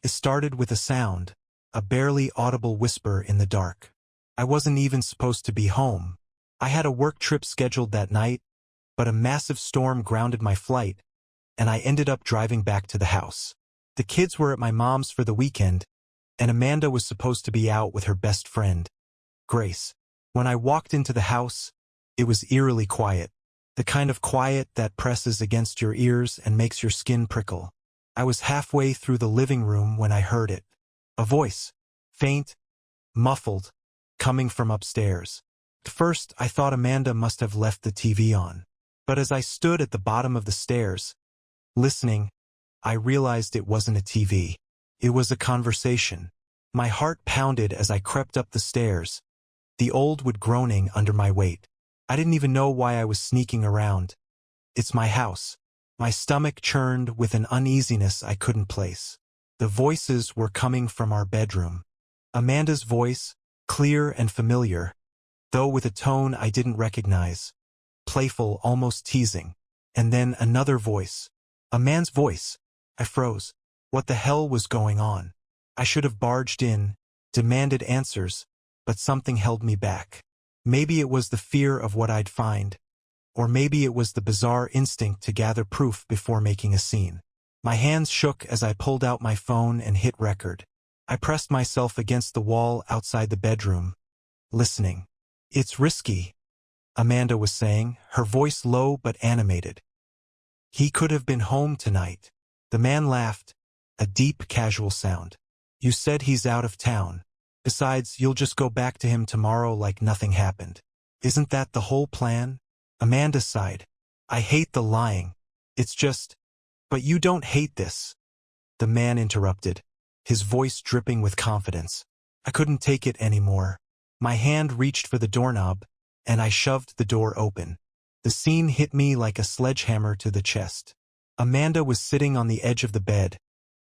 It started with a sound, a barely audible whisper in the dark. I wasn't even supposed to be home. I had a work trip scheduled that night, but a massive storm grounded my flight, and I ended up driving back to the house. The kids were at my mom's for the weekend, and Amanda was supposed to be out with her best friend, Grace. When I walked into the house, it was eerily quiet, the kind of quiet that presses against your ears and makes your skin prickle. I was halfway through the living room when I heard it. A voice, faint, muffled, coming from upstairs. At first, I thought Amanda must have left the TV on. But as I stood at the bottom of the stairs, listening, I realized it wasn't a TV. It was a conversation. My heart pounded as I crept up the stairs, the old wood groaning under my weight. I didn't even know why I was sneaking around. It's my house. My stomach churned with an uneasiness I couldn't place. The voices were coming from our bedroom. Amanda's voice, clear and familiar, though with a tone I didn't recognize. Playful, almost teasing. And then another voice. A man's voice. I froze. What the hell was going on? I should have barged in, demanded answers, but something held me back. Maybe it was the fear of what I'd find, or maybe it was the bizarre instinct to gather proof before making a scene. My hands shook as I pulled out my phone and hit record. I pressed myself against the wall outside the bedroom, listening. It's risky, Amanda was saying, her voice low but animated. He could have been home tonight. The man laughed, a deep, casual sound. You said he's out of town. Besides, you'll just go back to him tomorrow like nothing happened. Isn't that the whole plan? Amanda sighed. I hate the lying. It's just... But you don't hate this. The man interrupted, his voice dripping with confidence. I couldn't take it anymore. My hand reached for the doorknob, and I shoved the door open. The scene hit me like a sledgehammer to the chest. Amanda was sitting on the edge of the bed,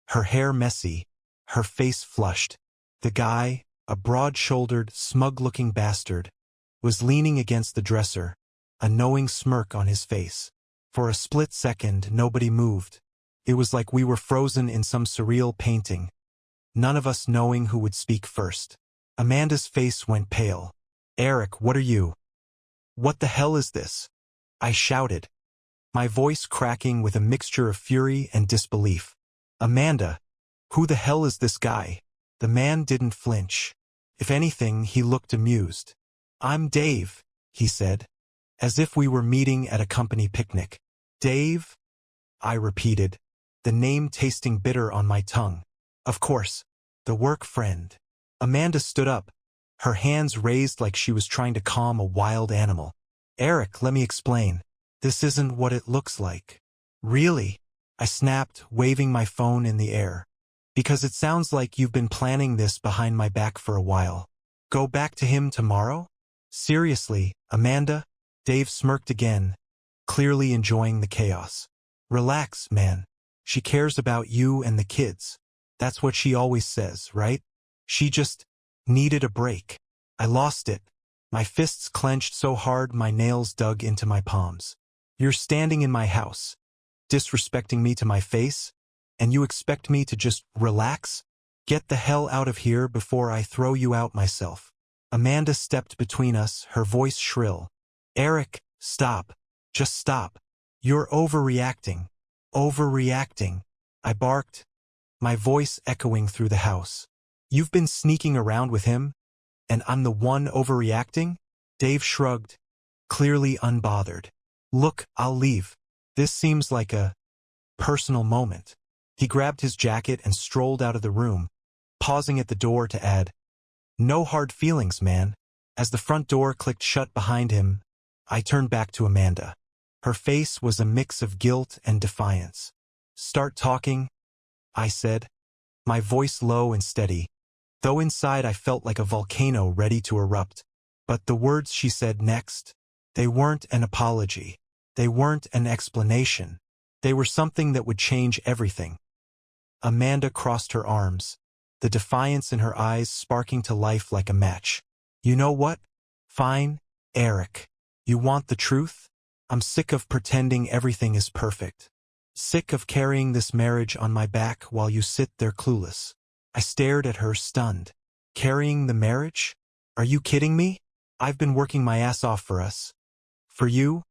her hair messy, her face flushed. The guy, a broad-shouldered, smug-looking bastard, was leaning against the dresser, a knowing smirk on his face. For a split second, nobody moved. It was like we were frozen in some surreal painting, none of us knowing who would speak first. Amanda's face went pale. Eric, what are you? What the hell is this? I shouted, my voice cracking with a mixture of fury and disbelief. Amanda, who the hell is this guy? The man didn't flinch. If anything, he looked amused. I'm Dave, he said, as if we were meeting at a company picnic. Dave? I repeated, the name tasting bitter on my tongue. Of course, the work friend. Amanda stood up, her hands raised like she was trying to calm a wild animal. Eric, let me explain. This isn't what it looks like. Really? I snapped, waving my phone in the air. Because it sounds like you've been planning this behind my back for a while. Go back to him tomorrow? Seriously, Amanda? Dave smirked again, clearly enjoying the chaos. Relax, man. She cares about you and the kids. That's what she always says, right? She just needed a break. I lost it. My fists clenched so hard my nails dug into my palms. You're standing in my house, disrespecting me to my face, and you expect me to just relax? Get the hell out of here before I throw you out myself. Amanda stepped between us, her voice shrill. Eric, stop. Just stop. You're overreacting. Overreacting. I barked, my voice echoing through the house. You've been sneaking around with him, and I'm the one overreacting? Dave shrugged, clearly unbothered. Look, I'll leave. This seems like a personal moment. He grabbed his jacket and strolled out of the room, pausing at the door to add, no hard feelings, man. As the front door clicked shut behind him, I turned back to Amanda. Her face was a mix of guilt and defiance. Start talking, I said, my voice low and steady, though inside I felt like a volcano ready to erupt. But the words she said next, they weren't an apology. They weren't an explanation. They were something that would change everything. Amanda crossed her arms, the defiance in her eyes sparking to life like a match. You know what? Fine, Eric. You want the truth? I'm sick of pretending everything is perfect. Sick of carrying this marriage on my back while you sit there clueless. I stared at her, stunned. Carrying the marriage? Are you kidding me? I've been working my ass off for us. For you?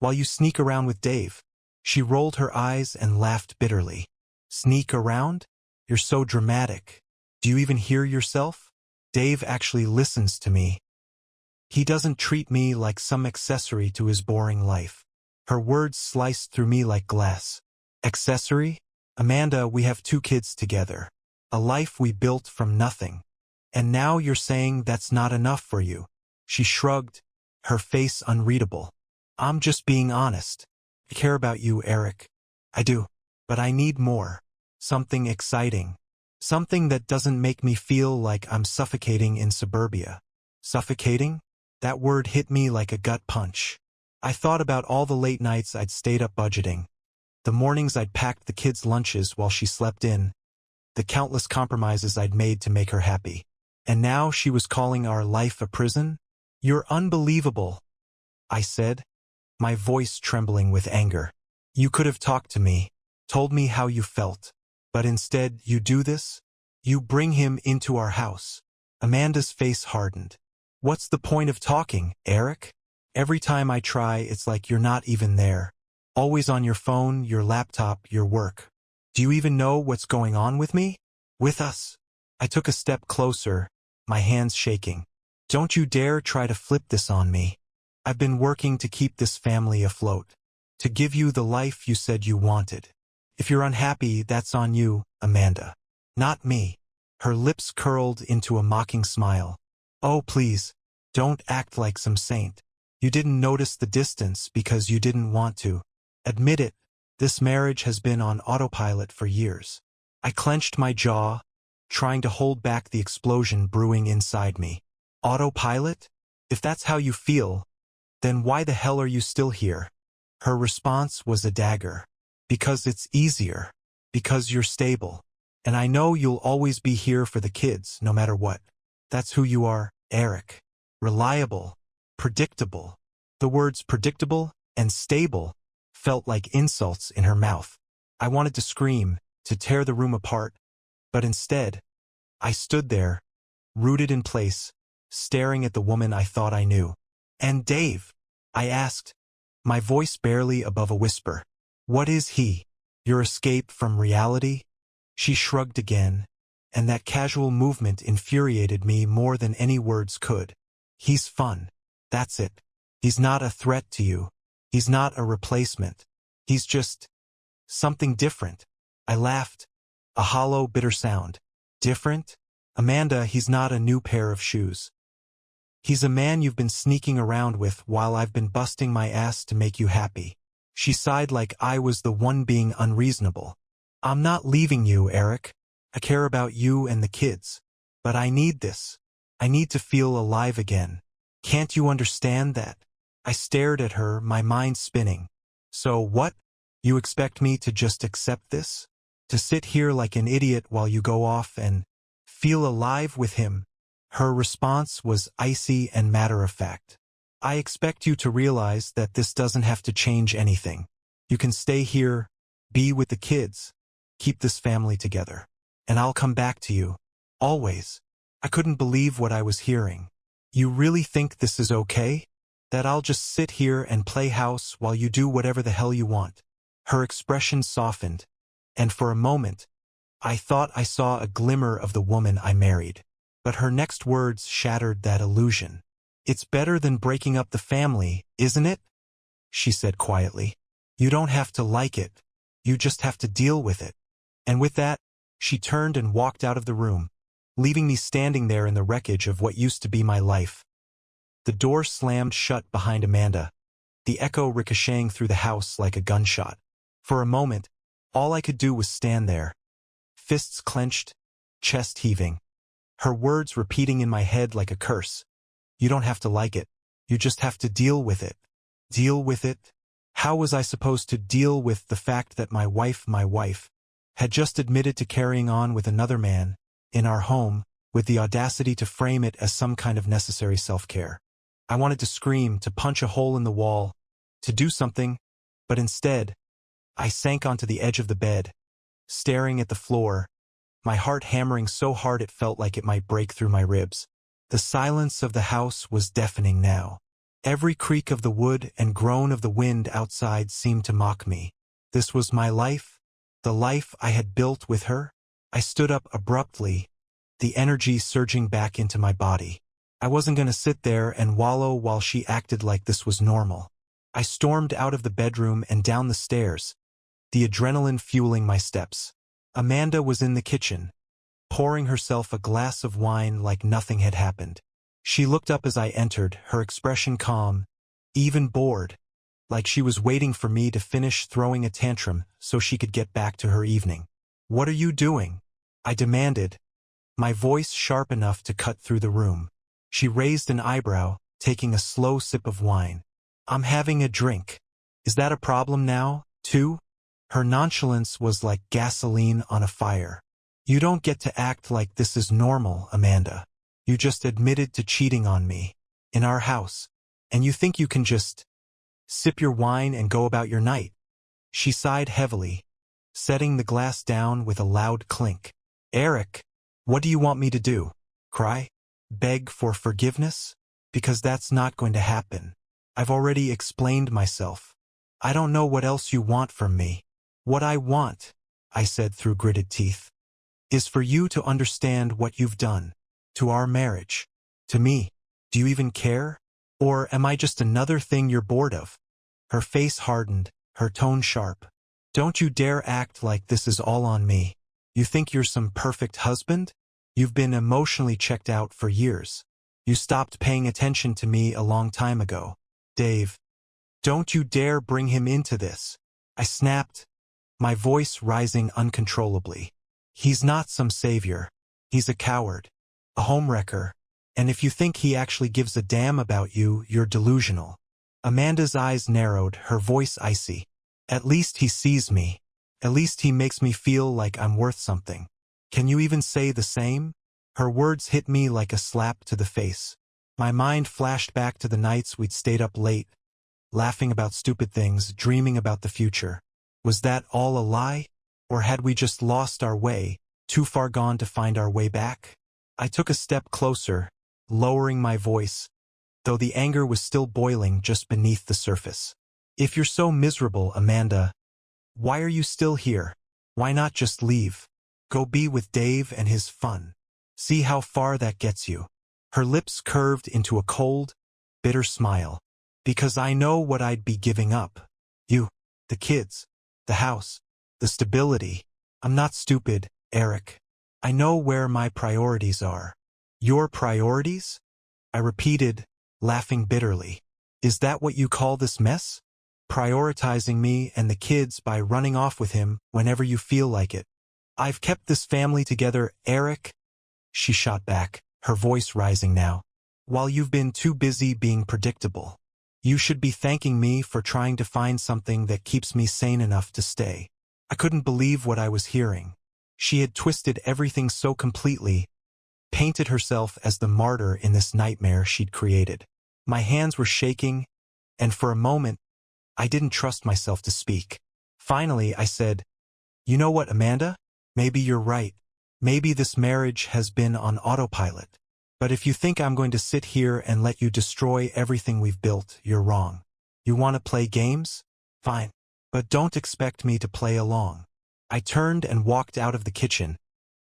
While you sneak around with Dave. She rolled her eyes and laughed bitterly. Sneak around? You're so dramatic. Do you even hear yourself? Dave actually listens to me. He doesn't treat me like some accessory to his boring life. Her words sliced through me like glass. Accessory? Amanda, we have 2 kids together. A life we built from nothing. And now you're saying that's not enough for you. She shrugged, her face unreadable. I'm just being honest. I care about you, Eric. I do. But I need more. Something exciting. Something that doesn't make me feel like I'm suffocating in suburbia. Suffocating? That word hit me like a gut punch. I thought about all the late nights I'd stayed up budgeting, the mornings I'd packed the kids' lunches while she slept in, the countless compromises I'd made to make her happy. And now she was calling our life a prison? You're unbelievable, I said, my voice trembling with anger. You could have talked to me, told me how you felt. But instead, you do this? You bring him into our house. Amanda's face hardened. What's the point of talking, Eric? Every time I try, it's like you're not even there. Always on your phone, your laptop, your work. Do you even know what's going on with me? With us? I took a step closer, my hands shaking. Don't you dare try to flip this on me. I've been working to keep this family afloat. To give you the life you said you wanted. If you're unhappy, that's on you, Amanda. Not me. Her lips curled into a mocking smile. Oh, please, don't act like some saint. You didn't notice the distance because you didn't want to. Admit it, this marriage has been on autopilot for years. I clenched my jaw, trying to hold back the explosion brewing inside me. Autopilot? If that's how you feel, then why the hell are you still here? Her response was a dagger. Because it's easier. Because you're stable. And I know you'll always be here for the kids, no matter what. That's who you are, Eric. Reliable. Predictable. The words predictable and stable felt like insults in her mouth. I wanted to scream, to tear the room apart, but instead, I stood there, rooted in place, staring at the woman I thought I knew. And Dave? I asked, my voice barely above a whisper. What is he? Your escape from reality? She shrugged again, and that casual movement infuriated me more than any words could. He's fun. That's it. He's not a threat to you. He's not a replacement. He's just something different. I laughed, a hollow, bitter sound. Different? Amanda, he's not a new pair of shoes. He's a man you've been sneaking around with while I've been busting my ass to make you happy. She sighed like I was the one being unreasonable. I'm not leaving you, Eric. I care about you and the kids. But I need this. I need to feel alive again. Can't you understand that? I stared at her, my mind spinning. So what? You expect me to just accept this? To sit here like an idiot while you go off and feel alive with him? Her response was icy and matter-of-fact. I expect you to realize that this doesn't have to change anything. You can stay here, be with the kids, keep this family together. And I'll come back to you. Always. I couldn't believe what I was hearing. You really think this is okay? That I'll just sit here and play house while you do whatever the hell you want? Her expression softened, and for a moment, I thought I saw a glimmer of the woman I married. But her next words shattered that illusion. It's better than breaking up the family, isn't it? She said quietly. You don't have to like it. You just have to deal with it. And with that, she turned and walked out of the room, leaving me standing there in the wreckage of what used to be my life. The door slammed shut behind Amanda, the echo ricocheting through the house like a gunshot. For a moment, all I could do was stand there, fists clenched, chest heaving, her words repeating in my head like a curse. You don't have to like it. You just have to deal with it. Deal with it? How was I supposed to deal with the fact that my wife, had just admitted to carrying on with another man, in our home, with the audacity to frame it as some kind of necessary self-care? I wanted to scream, to punch a hole in the wall, to do something, but instead, I sank onto the edge of the bed, staring at the floor, my heart hammering so hard it felt like it might break through my ribs. The silence of the house was deafening now. Every creak of the wood and groan of the wind outside seemed to mock me. This was my life, the life I had built with her. I stood up abruptly, the energy surging back into my body. I wasn't going to sit there and wallow while she acted like this was normal. I stormed out of the bedroom and down the stairs, the adrenaline fueling my steps. Amanda was in the kitchen, pouring herself a glass of wine like nothing had happened. She looked up as I entered, her expression calm, even bored, like she was waiting for me to finish throwing a tantrum so she could get back to her evening. "What are you doing?" I demanded, my voice sharp enough to cut through the room. She raised an eyebrow, taking a slow sip of wine. "I'm having a drink. Is that a problem now, too?" Her nonchalance was like gasoline on a fire. "You don't get to act like this is normal, Amanda. You just admitted to cheating on me, in our house, and you think you can just sip your wine and go about your night." She sighed heavily, setting the glass down with a loud clink. "Eric, what do you want me to do? Cry? Beg for forgiveness? Because that's not going to happen. I've already explained myself. I don't know what else you want from me." "What I want," I said through gritted teeth, "is for you to understand what you've done. To our marriage. To me. Do you even care? Or am I just another thing you're bored of?" Her face hardened, her tone sharp. "Don't you dare act like this is all on me. You think you're some perfect husband? You've been emotionally checked out for years. You stopped paying attention to me a long time ago. Dave, don't you dare bring him into this." I snapped, my voice rising uncontrollably. "He's not some savior. He's a coward, a homewrecker, and if you think he actually gives a damn about you, you're delusional." Amanda's eyes narrowed, her voice icy. "At least he sees me. At least he makes me feel like I'm worth something. Can you even say the same?" Her words hit me like a slap to the face. My mind flashed back to the nights we'd stayed up late, laughing about stupid things, dreaming about the future. Was that all a lie? Or had we just lost our way, too far gone to find our way back? I took a step closer, lowering my voice, though the anger was still boiling just beneath the surface. "If you're so miserable, Amanda, why are you still here? Why not just leave? Go be with Dave and his fun. See how far that gets you." Her lips curved into a cold, bitter smile. "Because I know what I'd be giving up. You, the kids, the house, the stability. I'm not stupid, Eric. I know where my priorities are." "Your priorities?" I repeated, laughing bitterly. "Is that what you call this mess? Prioritizing me and the kids by running off with him whenever you feel like it?" "I've kept this family together, Eric," she shot back, her voice rising now, "while you've been too busy being predictable. You should be thanking me for trying to find something that keeps me sane enough to stay." I couldn't believe what I was hearing. She had twisted everything so completely, painted herself as the martyr in this nightmare she'd created. My hands were shaking, and for a moment, I didn't trust myself to speak. Finally, I said, "You know what, Amanda? Maybe you're right. Maybe this marriage has been on autopilot. But if you think I'm going to sit here and let you destroy everything we've built, you're wrong. You want to play games? Fine. But don't expect me to play along." I turned and walked out of the kitchen,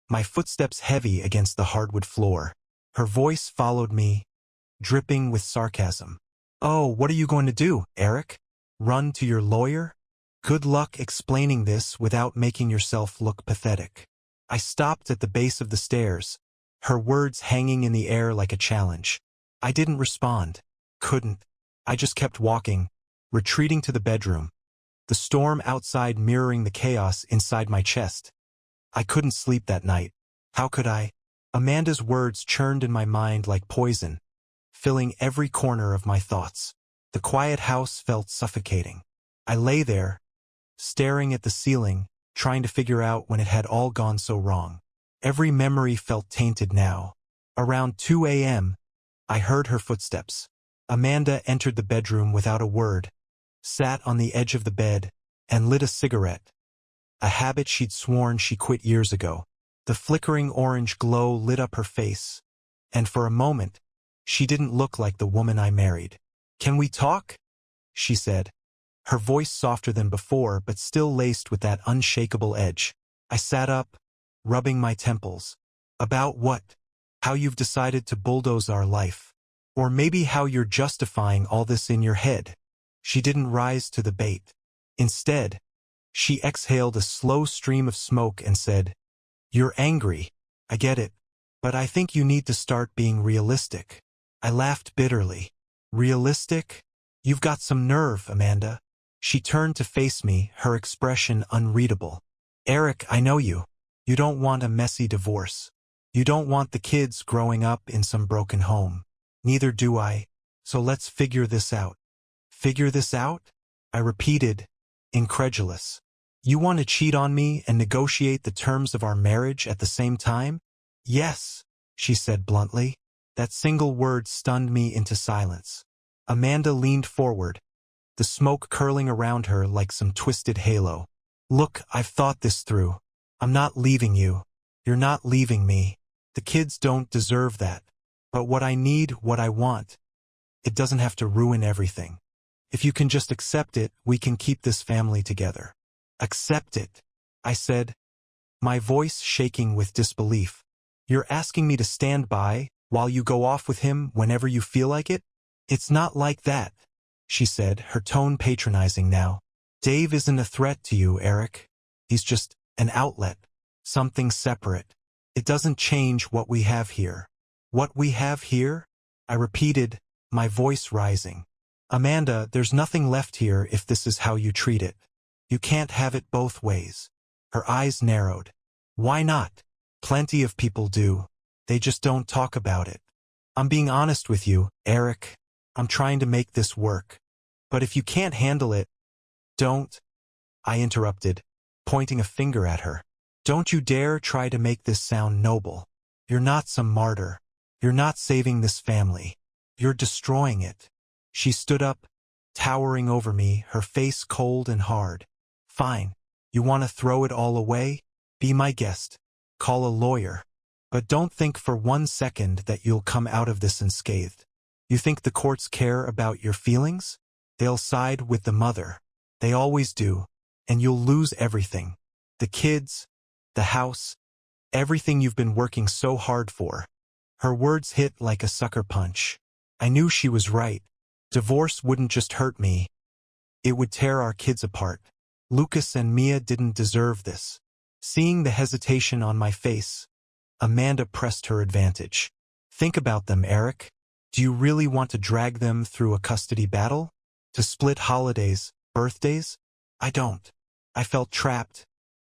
my footsteps heavy against the hardwood floor. Her voice followed me, dripping with sarcasm. "Oh, what are you going to do, Eric? Run to your lawyer? Good luck explaining this without making yourself look pathetic." I stopped at the base of the stairs, her words hanging in the air like a challenge. I didn't respond. Couldn't. I just kept walking, retreating to the bedroom, the storm outside mirroring the chaos inside my chest. I couldn't sleep that night. How could I? Amanda's words churned in my mind like poison, filling every corner of my thoughts. The quiet house felt suffocating. I lay there, staring at the ceiling, trying to figure out when it had all gone so wrong. Every memory felt tainted now. Around 2 a.m., I heard her footsteps. Amanda entered the bedroom without a word, sat on the edge of the bed, and lit a cigarette, a habit she'd sworn she quit years ago. The flickering orange glow lit up her face, and for a moment, she didn't look like the woman I married. "Can we talk?" she said, her voice softer than before but still laced with that unshakable edge. I sat up, rubbing my temples. "About what? How you've decided to bulldoze our life. Or maybe how you're justifying all this in your head." She didn't rise to the bait. Instead, she exhaled a slow stream of smoke and said, "You're angry. I get it. But I think you need to start being realistic." I laughed bitterly. "Realistic? You've got some nerve, Amanda." She turned to face me, her expression unreadable. "Eric, I know you. You don't want a messy divorce. You don't want the kids growing up in some broken home. Neither do I. So let's figure this out." "Figure this out?" I repeated, incredulous. "You want to cheat on me and negotiate the terms of our marriage at the same time?" "Yes," she said bluntly. That single word stunned me into silence. Amanda leaned forward, the smoke curling around her like some twisted halo. "Look, I've thought this through. I'm not leaving you. You're not leaving me. The kids don't deserve that. But what I need, what I want, it doesn't have to ruin everything. If you can just accept it, we can keep this family together." "Accept it," I said, my voice shaking with disbelief. "You're asking me to stand by while you go off with him whenever you feel like it?" "It's not like that," she said, her tone patronizing now. "Dave isn't a threat to you, Eric. He's just an outlet, something separate. It doesn't change what we have here." "What we have here?" I repeated, my voice rising. "Amanda, there's nothing left here if this is how you treat it. You can't have it both ways." Her eyes narrowed. "Why not? Plenty of people do. They just don't talk about it. I'm being honest with you, Eric. I'm trying to make this work. But if you can't handle it, don't," I interrupted, pointing a finger at her. "Don't you dare try to make this sound noble. You're not some martyr. You're not saving this family. You're destroying it." She stood up, towering over me, her face cold and hard. "Fine. You want to throw it all away? Be my guest. Call a lawyer. But don't think for 1 second that you'll come out of this unscathed. You think the courts care about your feelings? They'll side with the mother. They always do. And you'll lose everything. The kids, the house, everything you've been working so hard for." Her words hit like a sucker punch. I knew she was right. Divorce wouldn't just hurt me. It would tear our kids apart. Lucas and Mia didn't deserve this. Seeing the hesitation on my face, Amanda pressed her advantage. "Think about them, Eric. Do you really want to drag them through a custody battle? To split holidays, birthdays? I don't." I felt trapped,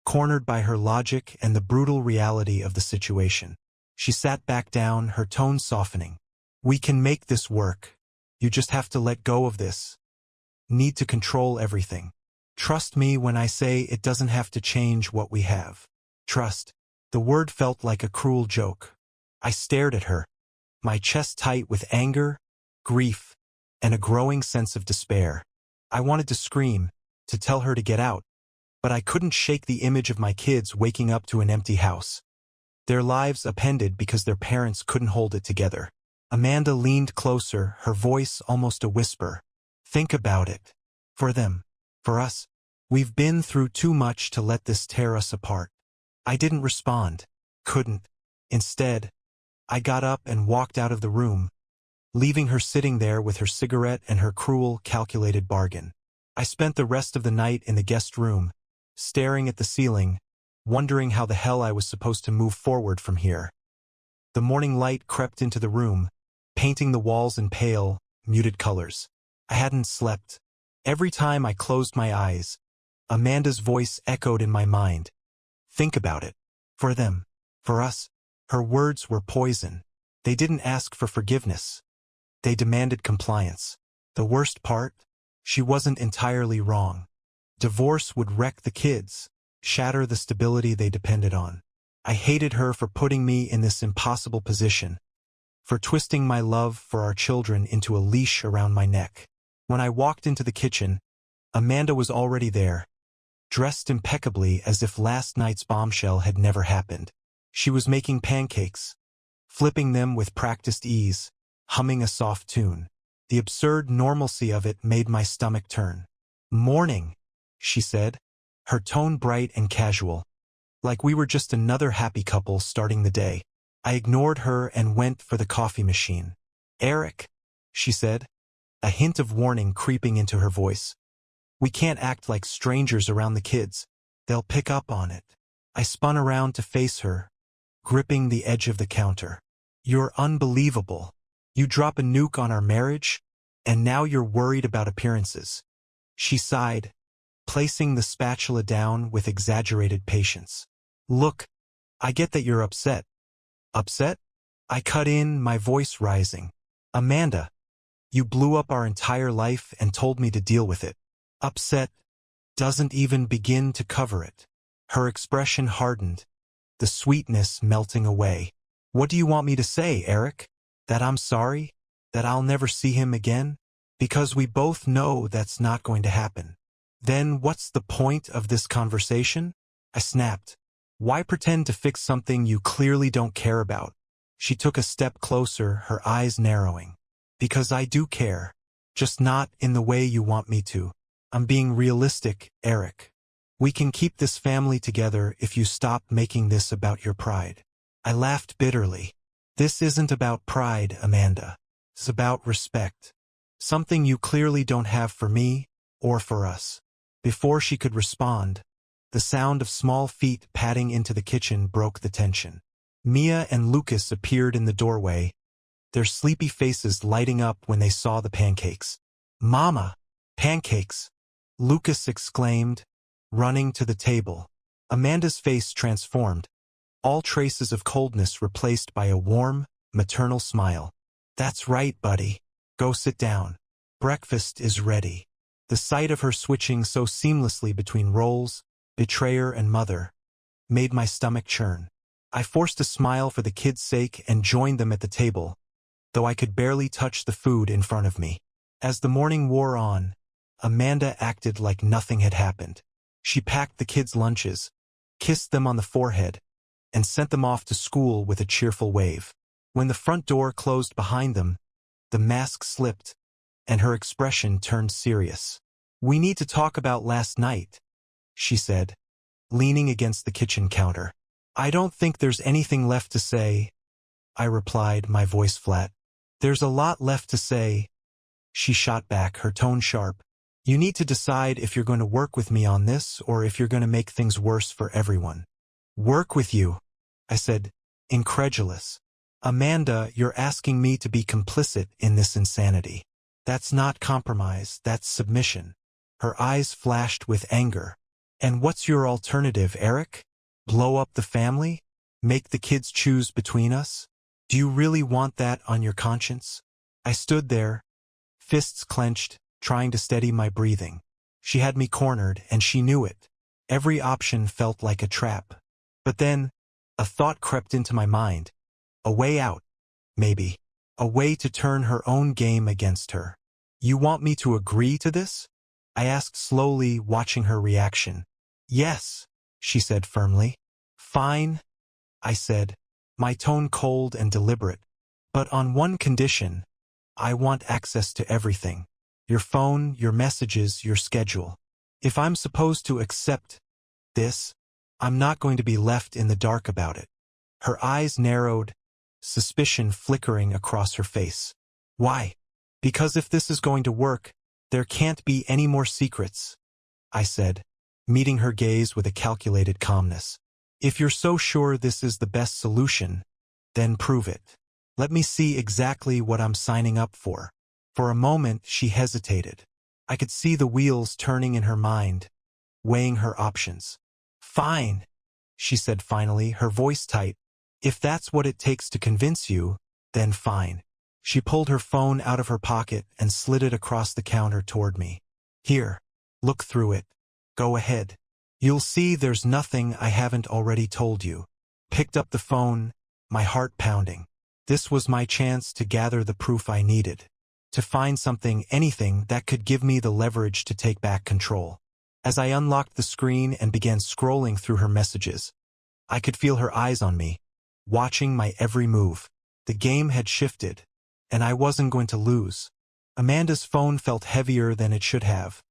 cornered by her logic and the brutal reality of the situation. She sat back down, her tone softening. "We can make this work. You just have to let go of this need to control everything. Trust me when I say it doesn't have to change what we have." Trust. The word felt like a cruel joke. I stared at her, my chest tight with anger, grief, and a growing sense of despair. I wanted to scream, to tell her to get out, but I couldn't shake the image of my kids waking up to an empty house. Their lives upended because their parents couldn't hold it together. Amanda leaned closer, her voice almost a whisper. "Think about it. For them. For us. We've been through too much to let this tear us apart." I didn't respond. Couldn't. Instead, I got up and walked out of the room, leaving her sitting there with her cigarette and her cruel, calculated bargain. I spent the rest of the night in the guest room, staring at the ceiling, wondering how the hell I was supposed to move forward from here. The morning light crept into the room, painting the walls in pale, muted colors. I hadn't slept. Every time I closed my eyes, Amanda's voice echoed in my mind. "Think about it. For them. For us." Her words were poison. They didn't ask for forgiveness. They demanded compliance. The worst part? She wasn't entirely wrong. Divorce would wreck the kids, shatter the stability they depended on. I hated her for putting me in this impossible position, for twisting my love for our children into a leash around my neck. When I walked into the kitchen, Amanda was already there, dressed impeccably as if last night's bombshell had never happened. She was making pancakes, flipping them with practiced ease, humming a soft tune. The absurd normalcy of it made my stomach turn. "Morning," she said, her tone bright and casual, like we were just another happy couple starting the day. I ignored her and went for the coffee machine. "Eric," she said, a hint of warning creeping into her voice. "We can't act like strangers around the kids. They'll pick up on it." I spun around to face her, gripping the edge of the counter. "You're unbelievable. You drop a nuke on our marriage, and now you're worried about appearances." She sighed, placing the spatula down with exaggerated patience. "Look, I get that you're upset." "Upset?" I cut in, my voice rising. "Amanda, you blew up our entire life and told me to deal with it. Upset doesn't even begin to cover it." Her expression hardened, the sweetness melting away. "What do you want me to say, Eric? That I'm sorry? That I'll never see him again? Because we both know that's not going to happen." "Then what's the point of this conversation?" I snapped. "Why pretend to fix something you clearly don't care about?" She took a step closer, her eyes narrowing. "Because I do care. Just not in the way you want me to. I'm being realistic, Eric. We can keep this family together if you stop making this about your pride." I laughed bitterly. "This isn't about pride, Amanda. It's about respect. Something you clearly don't have for me or for us." Before she could respond, the sound of small feet padding into the kitchen broke the tension. Mia and Lucas appeared in the doorway, their sleepy faces lighting up when they saw the pancakes. "Mama, pancakes!" Lucas exclaimed, running to the table. Amanda's face transformed, all traces of coldness replaced by a warm, maternal smile. "That's right, buddy. Go sit down. Breakfast is ready." The sight of her switching so seamlessly between roles, betrayer and mother, made my stomach churn. I forced a smile for the kids' sake and joined them at the table, though I could barely touch the food in front of me. As the morning wore on, Amanda acted like nothing had happened. She packed the kids' lunches, kissed them on the forehead, and sent them off to school with a cheerful wave. When the front door closed behind them, the mask slipped, and her expression turned serious. "We need to talk about last night," she said, leaning against the kitchen counter. "I don't think there's anything left to say," I replied, my voice flat. "There's a lot left to say," she shot back, her tone sharp. "You need to decide if you're going to work with me on this or if you're going to make things worse for everyone." "Work with you?" I said, incredulous. "Amanda, you're asking me to be complicit in this insanity. That's not compromise, that's submission." Her eyes flashed with anger. "And what's your alternative, Eric? Blow up the family? Make the kids choose between us? Do you really want that on your conscience?" I stood there, fists clenched, trying to steady my breathing. She had me cornered, and she knew it. Every option felt like a trap. But then, a thought crept into my mind. A way out, maybe. A way to turn her own game against her. "You want me to agree to this?" I asked slowly, watching her reaction. "Yes," she said firmly. "Fine," I said, my tone cold and deliberate. "But on one condition. I want access to everything. Your phone, your messages, your schedule. If I'm supposed to accept this, I'm not going to be left in the dark about it." Her eyes narrowed, suspicion flickering across her face. "Why?" "Because if this is going to work, there can't be any more secrets," I said, meeting her gaze with a calculated calmness. "If you're so sure this is the best solution, then prove it. Let me see exactly what I'm signing up for." For a moment, she hesitated. I could see the wheels turning in her mind, weighing her options. "Fine," she said finally, her voice tight. "If that's what it takes to convince you, then fine." She pulled her phone out of her pocket and slid it across the counter toward me. "Here, look through it. Go ahead. You'll see there's nothing I haven't already told you." Picked up the phone, my heart pounding. This was my chance to gather the proof I needed. To find something, anything, that could give me the leverage to take back control. As I unlocked the screen and began scrolling through her messages, I could feel her eyes on me, watching my every move. The game had shifted, and I wasn't going to lose. Amanda's phone felt heavier than it should have,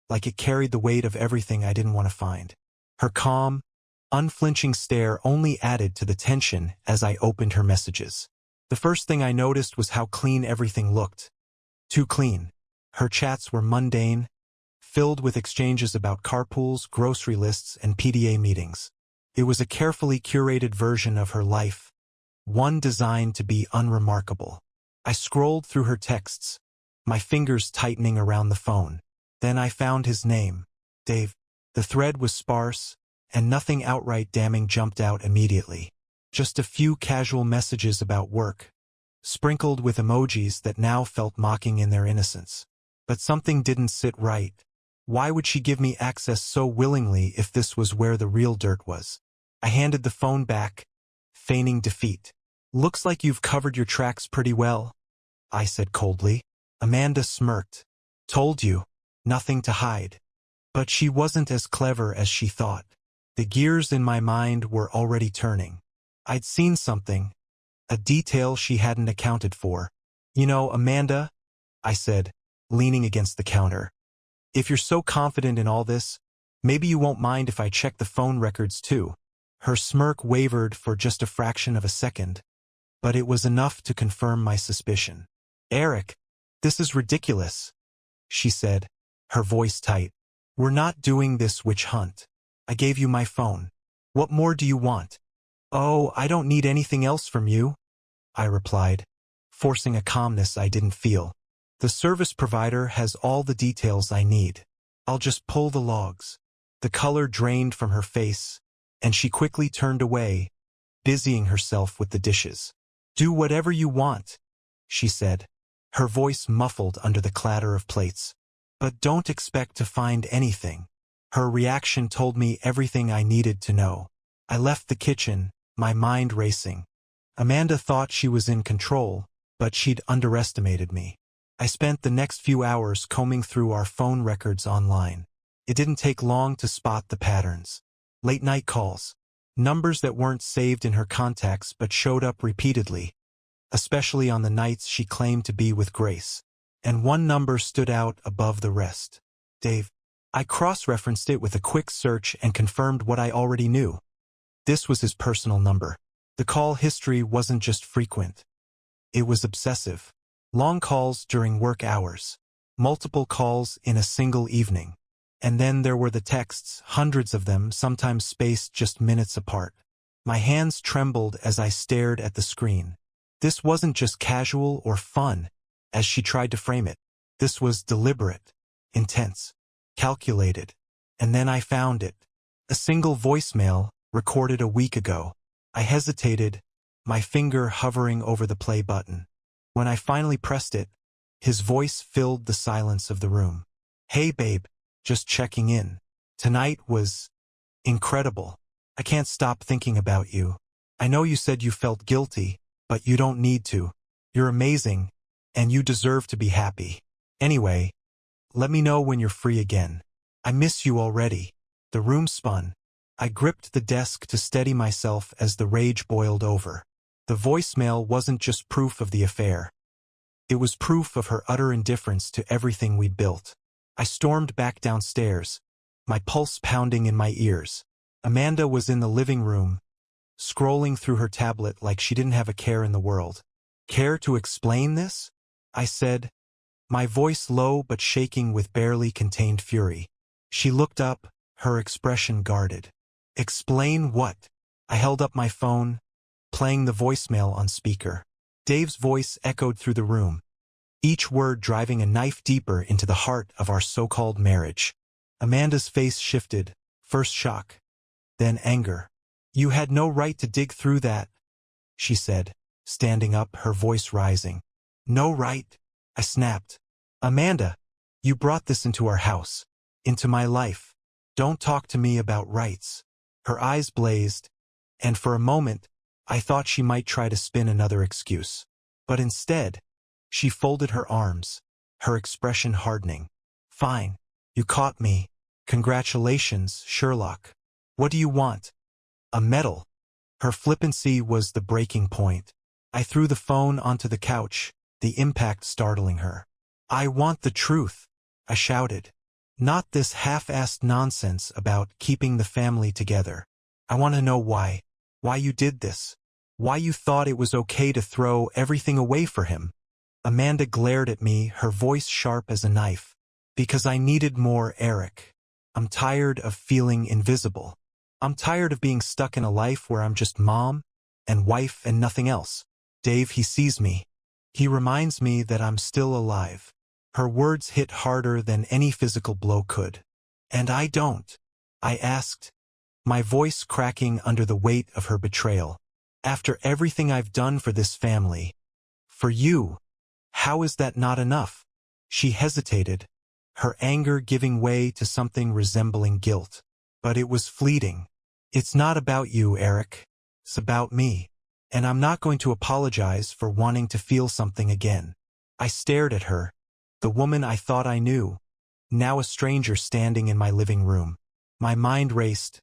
like it carried the weight of everything I didn't want to find. Her calm, unflinching stare only added to the tension as I opened her messages. The first thing I noticed was how clean everything looked. Too clean. Her chats were mundane, filled with exchanges about carpools, grocery lists, and PDA meetings. It was a carefully curated version of her life, one designed to be unremarkable. I scrolled through her texts, my fingers tightening around the phone. Then I found his name, Dave. The thread was sparse, and nothing outright damning jumped out immediately. Just a few casual messages about work, sprinkled with emojis that now felt mocking in their innocence. But something didn't sit right. Why would she give me access so willingly if this was where the real dirt was? I handed the phone back, feigning defeat. "Looks like you've covered your tracks pretty well," I said coldly. Amanda smirked. "Told you, nothing to hide." But she wasn't as clever as she thought. The gears in my mind were already turning. I'd seen something, a detail she hadn't accounted for. "You know, Amanda," I said, leaning against the counter, "if you're so confident in all this, maybe you won't mind if I check the phone records too." Her smirk wavered for just a fraction of a second, but it was enough to confirm my suspicion. "Eric, this is ridiculous," she said, her voice tight. "We're not doing this witch hunt. I gave you my phone. What more do you want?" "Oh, I don't need anything else from you," I replied, forcing a calmness I didn't feel. "The service provider has all the details I need. I'll just pull the logs." The color drained from her face, and she quickly turned away, busying herself with the dishes. "Do whatever you want," she said, her voice muffled under the clatter of plates. "But don't expect to find anything." Her reaction told me everything I needed to know. I left the kitchen, my mind racing. Amanda thought she was in control, but she'd underestimated me. I spent the next few hours combing through our phone records online. It didn't take long to spot the patterns. Late-night calls, numbers that weren't saved in her contacts but showed up repeatedly, especially on the nights she claimed to be with Grace. And one number stood out above the rest. Dave. I cross-referenced it with a quick search and confirmed what I already knew. This was his personal number. The call history wasn't just frequent. It was obsessive. Long calls during work hours. Multiple calls in a single evening. And then there were the texts, hundreds of them, sometimes spaced just minutes apart. My hands trembled as I stared at the screen. This wasn't just casual or fun, as she tried to frame it. This was deliberate, intense, calculated. And then I found it. A single voicemail, recorded a week ago. I hesitated, my finger hovering over the play button. When I finally pressed it, his voice filled the silence of the room. "Hey babe, just checking in. Tonight was incredible. I can't stop thinking about you. I know you said you felt guilty, but you don't need to. You're amazing, and you deserve to be happy. Anyway, let me know when you're free again. I miss you already." The room spun. I gripped the desk to steady myself as the rage boiled over. The voicemail wasn't just proof of the affair. It was proof of her utter indifference to everything we'd built. I stormed back downstairs, my pulse pounding in my ears. Amanda was in the living room, scrolling through her tablet like she didn't have a care in the world. "Care to explain this?" I said, my voice low but shaking with barely contained fury. She looked up, her expression guarded. "Explain what?" I held up my phone, playing the voicemail on speaker. Dave's voice echoed through the room, each word driving a knife deeper into the heart of our so-called marriage. Amanda's face shifted, first shock, then anger. "You had no right to dig through that," she said, standing up, her voice rising. "No right?" I snapped. "Amanda, you brought this into our house, into my life. Don't talk to me about rights." Her eyes blazed, and for a moment, I thought she might try to spin another excuse. But instead, she folded her arms, her expression hardening. "Fine, you caught me. Congratulations, Sherlock. What do you want? A medal. Her flippancy was the breaking point. I threw the phone onto the couch, the impact startling her. I want the truth, I shouted. Not this half-assed nonsense about keeping the family together. I want to know why. Why you did this. Why you thought it was okay to throw everything away for him. Amanda glared at me, her voice sharp as a knife. Because I needed more Eric. I'm tired of feeling invisible. I'm tired of being stuck in a life where I'm just mom and wife and nothing else. Dave, he sees me. He reminds me that I'm still alive. Her words hit harder than any physical blow could. And I don't. I asked, my voice cracking under the weight of her betrayal. After everything I've done for this family, for you, how is that not enough? She hesitated, her anger giving way to something resembling guilt. But it was fleeting. It's not about you, Eric. It's about me. And I'm not going to apologize for wanting to feel something again. I stared at her, the woman I thought I knew, now a stranger standing in my living room. My mind raced,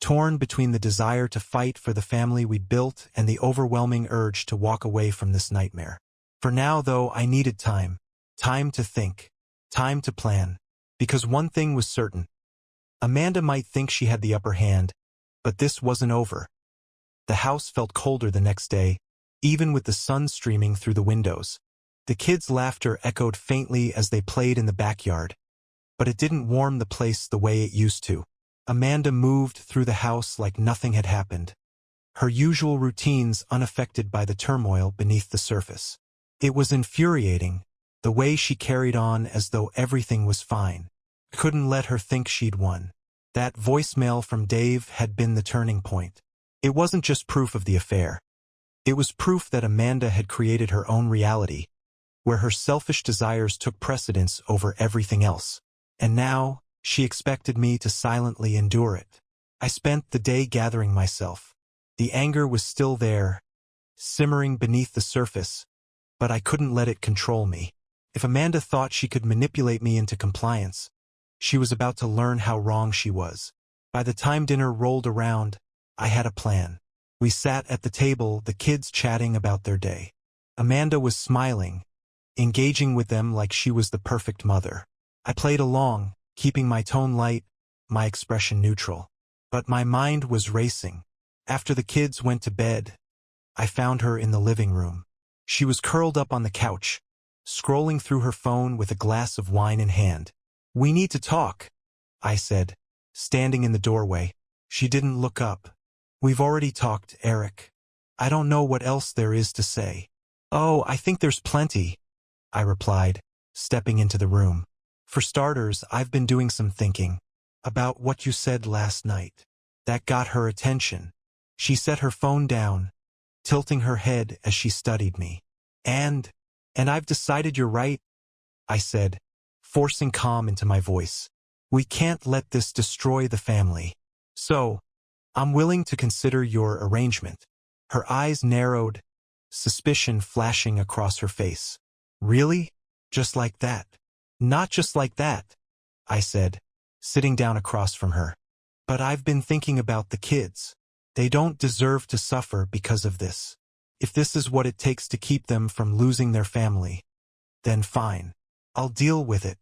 torn between the desire to fight for the family we'd built and the overwhelming urge to walk away from this nightmare. For now, though, I needed time. Time to think. Time to plan. Because one thing was certain. Amanda might think she had the upper hand, but this wasn't over. The house felt colder the next day, even with the sun streaming through the windows. The kids' laughter echoed faintly as they played in the backyard, but it didn't warm the place the way it used to. Amanda moved through the house like nothing had happened, her usual routines unaffected by the turmoil beneath the surface. It was infuriating, the way she carried on as though everything was fine. Couldn't let her think she'd won. That voicemail from Dave had been the turning point. It wasn't just proof of the affair. It was proof that Amanda had created her own reality, where her selfish desires took precedence over everything else. And now, she expected me to silently endure it. I spent the day gathering myself. The anger was still there, simmering beneath the surface, but I couldn't let it control me. If Amanda thought she could manipulate me into compliance, she was about to learn how wrong she was. By the time dinner rolled around, I had a plan. We sat at the table, the kids chatting about their day. Amanda was smiling, engaging with them like she was the perfect mother. I played along, keeping my tone light, my expression neutral. But my mind was racing. After the kids went to bed, I found her in the living room. She was curled up on the couch, scrolling through her phone with a glass of wine in hand. We need to talk, I said, standing in the doorway. She didn't look up. We've already talked, Eric. I don't know what else there is to say. Oh, I think there's plenty, I replied, stepping into the room. For starters, I've been doing some thinking about what you said last night. That got her attention. She set her phone down, tilting her head as she studied me. And I've decided you're right, I said, forcing calm into my voice. We can't let this destroy the family. So, I'm willing to consider your arrangement. Her eyes narrowed, suspicion flashing across her face. Really? Just like that? Not just like that, I said, sitting down across from her. But I've been thinking about the kids. They don't deserve to suffer because of this. If this is what it takes to keep them from losing their family, then fine. I'll deal with it.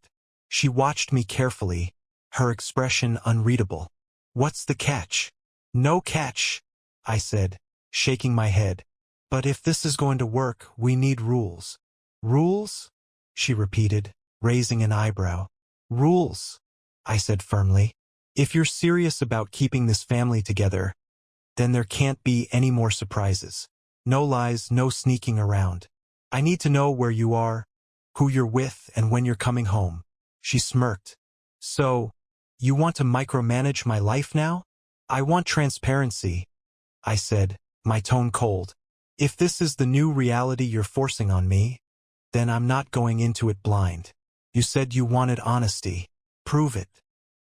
She watched me carefully, her expression unreadable. What's the catch? No catch, I said, shaking my head. But if this is going to work, we need rules. Rules? She repeated, raising an eyebrow. Rules, I said firmly. If you're serious about keeping this family together, then there can't be any more surprises. No lies, no sneaking around. I need to know where you are, who you're with, and when you're coming home. She smirked. So, you want to micromanage my life now? I want transparency, I said, my tone cold. If this is the new reality you're forcing on me, then I'm not going into it blind. You said you wanted honesty. Prove it.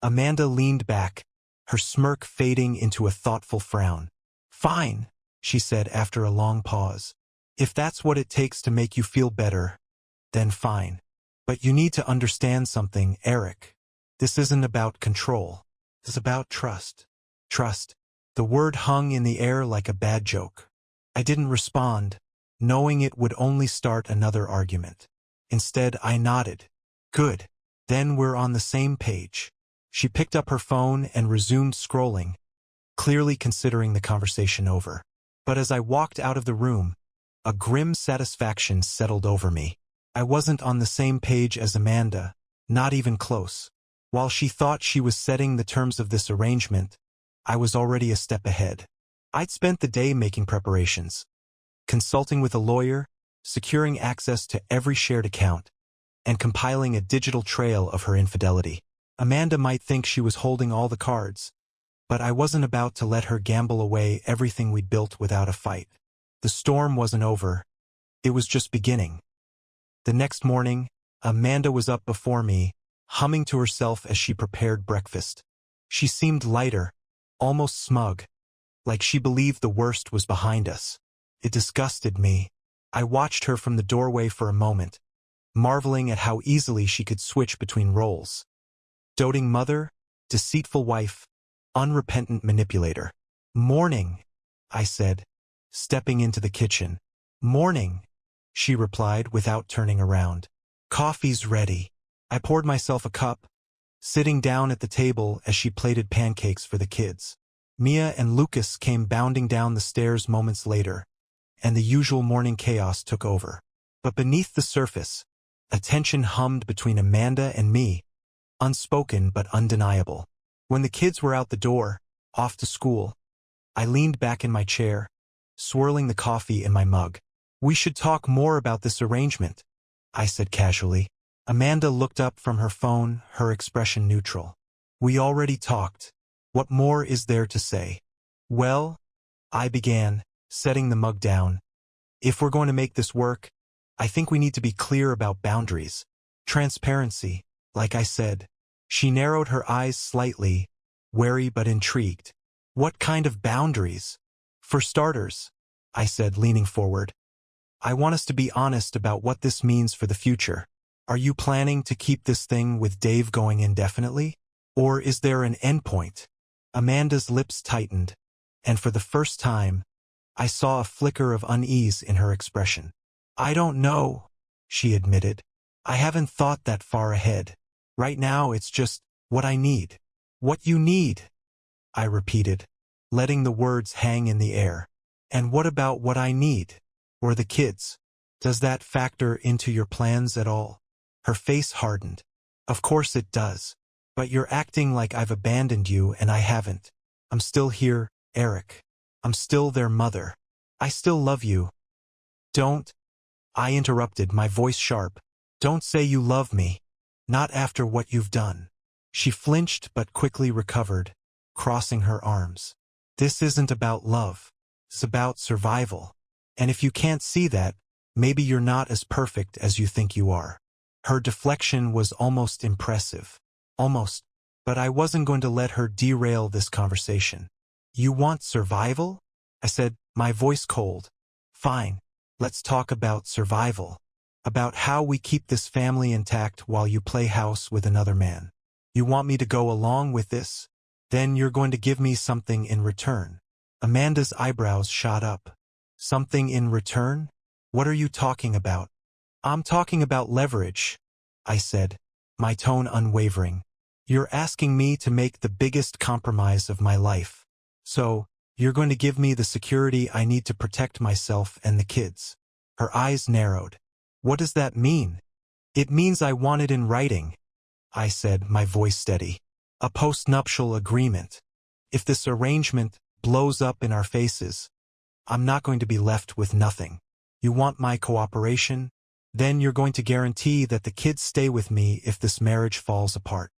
Amanda leaned back, her smirk fading into a thoughtful frown. Fine, she said after a long pause. If that's what it takes to make you feel better, then fine. But you need to understand something, Eric. This isn't about control. It's about trust. Trust. The word hung in the air like a bad joke. I didn't respond, knowing it would only start another argument. Instead, I nodded. Good. Then we're on the same page. She picked up her phone and resumed scrolling, clearly considering the conversation over. But as I walked out of the room, a grim satisfaction settled over me. I wasn't on the same page as Amanda, not even close. While she thought she was setting the terms of this arrangement, I was already a step ahead. I'd spent the day making preparations, consulting with a lawyer, securing access to every shared account, and compiling a digital trail of her infidelity. Amanda might think she was holding all the cards, but I wasn't about to let her gamble away everything we'd built without a fight. The storm wasn't over. It was just beginning. The next morning, Amanda was up before me, humming to herself as she prepared breakfast. She seemed lighter, almost smug, like she believed the worst was behind us. It disgusted me. I watched her from the doorway for a moment, marveling at how easily she could switch between roles. Doting mother, deceitful wife, unrepentant manipulator. "Morning," I said, stepping into the kitchen. "Morning," she replied without turning around. "Coffee's ready." I poured myself a cup, sitting down at the table as she plated pancakes for the kids. Mia and Lucas came bounding down the stairs moments later, and the usual morning chaos took over. But beneath the surface, a tension hummed between Amanda and me, unspoken but undeniable. When the kids were out the door, off to school, I leaned back in my chair, swirling the coffee in my mug. "We should talk more about this arrangement," I said casually. Amanda looked up from her phone, her expression neutral. "We already talked. What more is there to say?" "Well," I began, setting the mug down, "if we're going to make this work, I think we need to be clear about boundaries. Transparency, like I said." She narrowed her eyes slightly, wary but intrigued. "What kind of boundaries?" "For starters," I said, leaning forward, "I want us to be honest about what this means for the future. Are you planning to keep this thing with Dave going indefinitely? Or is there an endpoint?" Amanda's lips tightened, and for the first time, I saw a flicker of unease in her expression. "I don't know," she admitted. "I haven't thought that far ahead. Right now it's just what I need." "What you need," I repeated, letting the words hang in the air. "And what about what I need? Or the kids? Does that factor into your plans at all?" Her face hardened. "Of course it does. But you're acting like I've abandoned you and I haven't. I'm still here, Eric. I'm still their mother. I still love you." "Don't," I interrupted, my voice sharp. "Don't say you love me. Not after what you've done." She flinched but quickly recovered, crossing her arms. "This isn't about love. It's about survival. And if you can't see that, maybe you're not as perfect as you think you are." Her deflection was almost impressive. Almost. But I wasn't going to let her derail this conversation. "You want survival?" I said, my voice cold. "Fine. Let's talk about survival. About how we keep this family intact while you play house with another man. You want me to go along with this? Then you're going to give me something in return." Amanda's eyebrows shot up. "Something in return? What are you talking about?" "I'm talking about leverage," I said, my tone unwavering. "You're asking me to make the biggest compromise of my life. So, you're going to give me the security I need to protect myself and the kids." Her eyes narrowed. "What does that mean?" "It means I want it in writing," I said, my voice steady. "A post-nuptial agreement. If this arrangement blows up in our faces, I'm not going to be left with nothing. You want my cooperation? Then you're going to guarantee that the kids stay with me if this marriage falls apart."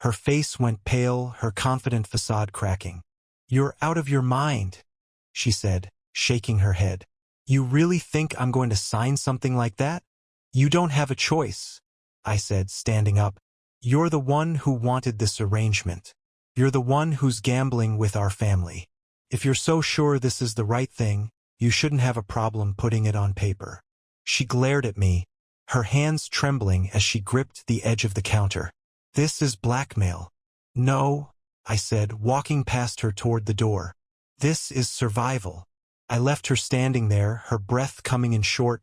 Her face went pale, her confident facade cracking. "You're out of your mind," she said, shaking her head. "You really think I'm going to sign something like that?" "You don't have a choice," I said, standing up. "You're the one who wanted this arrangement. You're the one who's gambling with our family. If you're so sure this is the right thing, you shouldn't have a problem putting it on paper." She glared at me, her hands trembling as she gripped the edge of the counter. This is blackmail. No, I said, walking past her toward the door. This is survival. I left her standing there, her breath coming in short,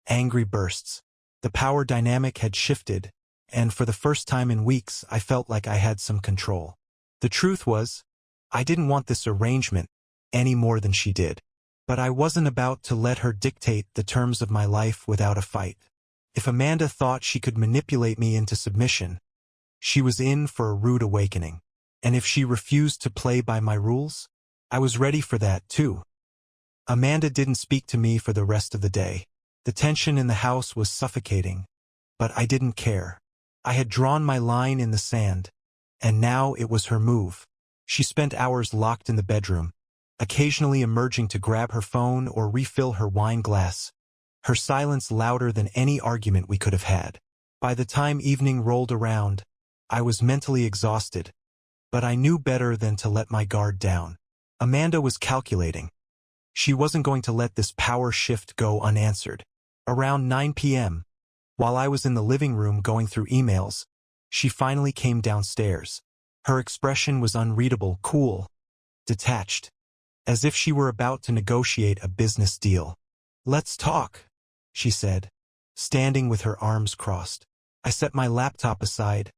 angry bursts. The power dynamic had shifted, and for the first time in weeks I felt like I had some control. The truth was, I didn't want this arrangement any more than she did. But I wasn't about to let her dictate the terms of my life without a fight. If Amanda thought she could manipulate me into submission, she was in for a rude awakening. And if she refused to play by my rules, I was ready for that too. Amanda didn't speak to me for the rest of the day. The tension in the house was suffocating, but I didn't care. I had drawn my line in the sand, and now it was her move. She spent hours locked in the bedroom, occasionally emerging to grab her phone or refill her wine glass, her silence louder than any argument we could have had. By the time evening rolled around, I was mentally exhausted, but I knew better than to let my guard down. Amanda was calculating. She wasn't going to let this power shift go unanswered. Around 9 p.m., while I was in the living room going through emails, she finally came downstairs. Her expression was unreadable, cool, detached, as if she were about to negotiate a business deal. "Let's talk," she said, standing with her arms crossed. I set my laptop aside,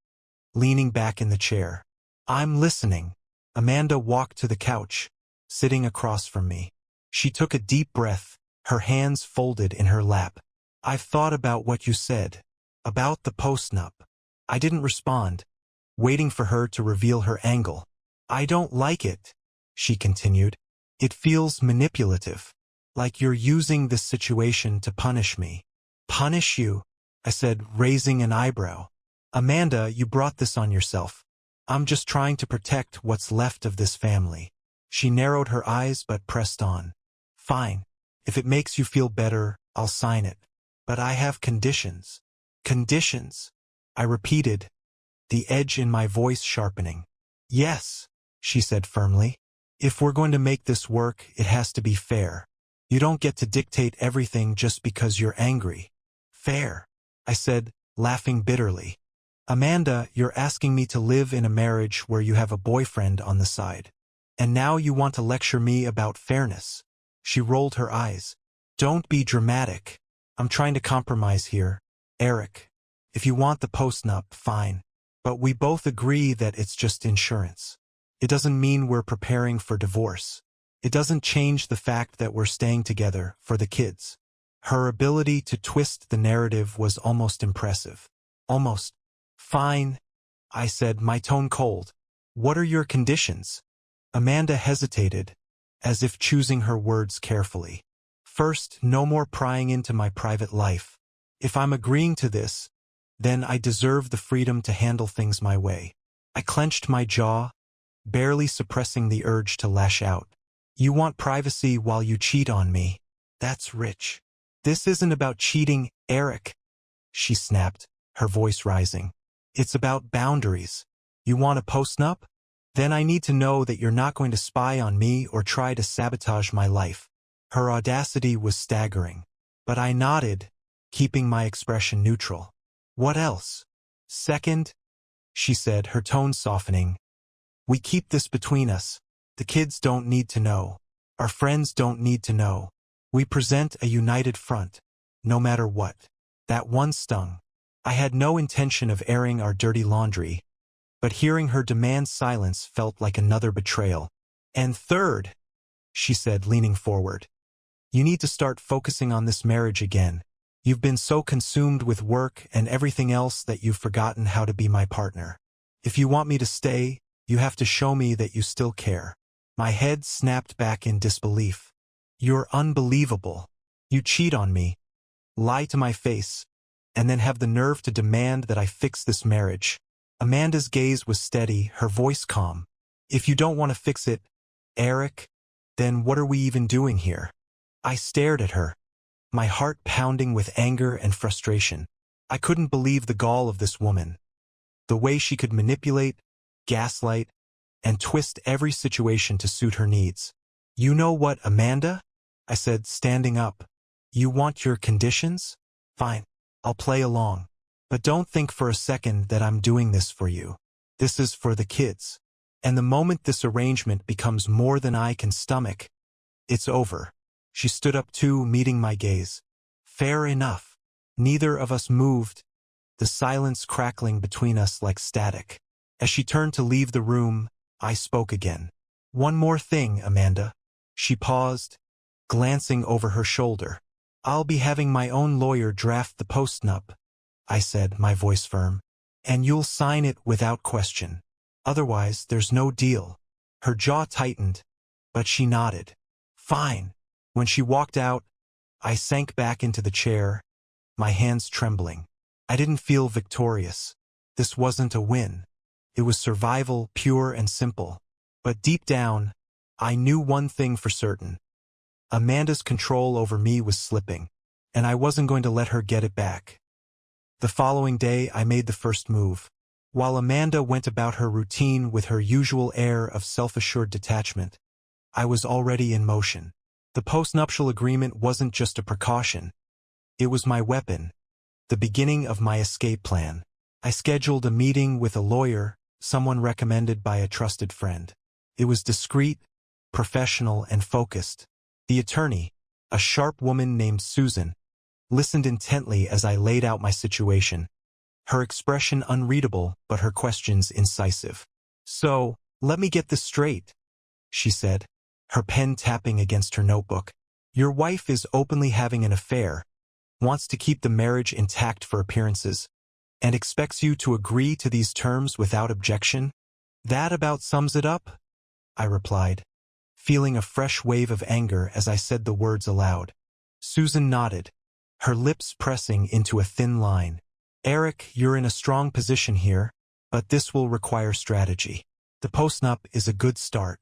leaning back in the chair. "I'm listening." Amanda walked to the couch, sitting across from me. She took a deep breath, her hands folded in her lap. "I've thought about what you said, about the postnup." I didn't respond, waiting for her to reveal her angle. "I don't like it," she continued. "It feels manipulative, like you're using this situation to punish me." "Punish you?" I said, raising an eyebrow. "Amanda, you brought this on yourself. I'm just trying to protect what's left of this family." She narrowed her eyes but pressed on. "Fine. If it makes you feel better, I'll sign it. But I have conditions." "Conditions?" I repeated, the edge in my voice sharpening. "Yes," she said firmly. "If we're going to make this work, it has to be fair. You don't get to dictate everything just because you're angry." "Fair," I said, laughing bitterly. "Amanda, you're asking me to live in a marriage where you have a boyfriend on the side. And now you want to lecture me about fairness." She rolled her eyes. "Don't be dramatic. I'm trying to compromise here, Eric. If you want the postnup, fine. But we both agree that it's just insurance. It doesn't mean we're preparing for divorce. It doesn't change the fact that we're staying together for the kids." Her ability to twist the narrative was almost impressive. "Almost." "Fine," I said, my tone cold. "What are your conditions?" Amanda hesitated, as if choosing her words carefully. "First, no more prying into my private life. If I'm agreeing to this, then I deserve the freedom to handle things my way." I clenched my jaw, barely suppressing the urge to lash out. "You want privacy while you cheat on me? That's rich." "This isn't about cheating, Eric," she snapped, her voice rising. "It's about boundaries. You want a postnup? Then I need to know that you're not going to spy on me or try to sabotage my life." Her audacity was staggering, but I nodded, keeping my expression neutral. "What else?" "Second," she said, her tone softening, "we keep this between us. The kids don't need to know. Our friends don't need to know. We present a united front, no matter what." That one stung. I had no intention of airing our dirty laundry, but hearing her demand silence felt like another betrayal. "And third," she said, leaning forward, "you need to start focusing on this marriage again. You've been so consumed with work and everything else that you've forgotten how to be my partner. If you want me to stay, you have to show me that you still care." My head snapped back in disbelief. "You're unbelievable. You cheat on me, lie to my face, and then have the nerve to demand that I fix this marriage." Amanda's gaze was steady, her voice calm. "If you don't want to fix it, Eric, then what are we even doing here?" I stared at her, my heart pounding with anger and frustration. I couldn't believe the gall of this woman. The way she could manipulate, gaslight, and twist every situation to suit her needs. "You know what, Amanda?" I said, standing up. "You want your conditions? Fine, I'll play along. But don't think for a second that I'm doing this for you. This is for the kids. And the moment this arrangement becomes more than I can stomach, it's over. She stood up too, meeting my gaze. Fair enough. Neither of us moved, the silence crackling between us like static. As she turned to leave the room, I spoke again. One more thing, Amanda. She paused, glancing over her shoulder. I'll be having my own lawyer draft the postnup, I said, my voice firm. And you'll sign it without question. Otherwise, there's no deal. Her jaw tightened, but she nodded. Fine. When she walked out, I sank back into the chair, my hands trembling. I didn't feel victorious. This wasn't a win. It was survival, pure and simple. But deep down, I knew one thing for certain. Amanda's control over me was slipping, and I wasn't going to let her get it back. The following day, I made the first move. While Amanda went about her routine with her usual air of self-assured detachment, I was already in motion. The postnuptial agreement wasn't just a precaution. It was my weapon, the beginning of my escape plan. I scheduled a meeting with a lawyer, someone recommended by a trusted friend. It was discreet, professional, and focused. The attorney, a sharp woman named Susan, listened intently as I laid out my situation. Her expression unreadable, but her questions incisive. So, let me get this straight, she said, her pen tapping against her notebook. Your wife is openly having an affair, wants to keep the marriage intact for appearances, and expects you to agree to these terms without objection? That about sums it up, I replied, feeling a fresh wave of anger as I said the words aloud. Susan nodded, her lips pressing into a thin line. Eric, you're in a strong position here, but this will require strategy. The postnup is a good start.